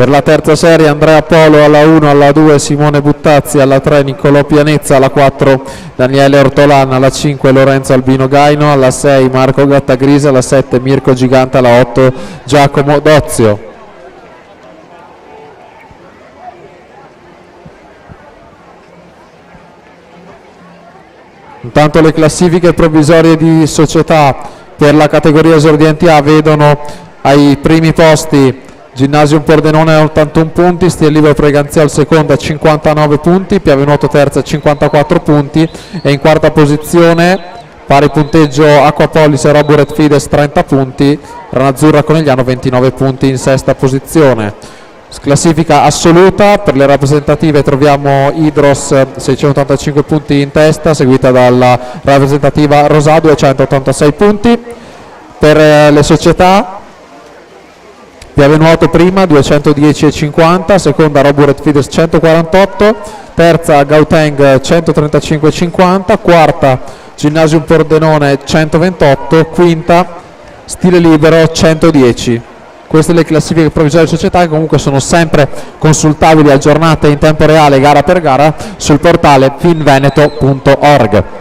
Per la terza serie Andrea Polo alla 1, alla 2 Simone Buttazzi, alla 3 Niccolò Pianezza, alla 4 Daniele Ortolan, alla 5 Lorenzo Albino Gaino, alla 6 Marco Gattagrisa, alla 7 Mirko Gigante, alla 8 Giacomo Dozio. Intanto le classifiche provvisorie di società per la categoria esordienti A vedono ai primi posti Ginnasium Pordenone a 81 punti, Stil Libero Preganzia al secondo a 59 punti, Piave Nuoto terza a 54 punti e in quarta posizione pari punteggio Acquapolis e Roburet Fides 30 punti, Ranazzurra Conegliano 29 punti in sesta posizione. Classifica assoluta, per le rappresentative troviamo Idros 685 punti in testa, seguita dalla rappresentativa Rosà 286 punti. Per le società Piave Nuoto prima 210,50, seconda Roburet Fides 148, terza Gauteng 135,50, quarta Ginnasium Pordenone 128, quinta Stile Libero 110. Queste le classifiche provvisorie di società, che comunque sono sempre consultabili, aggiornate in tempo reale gara per gara sul portale finveneto.org.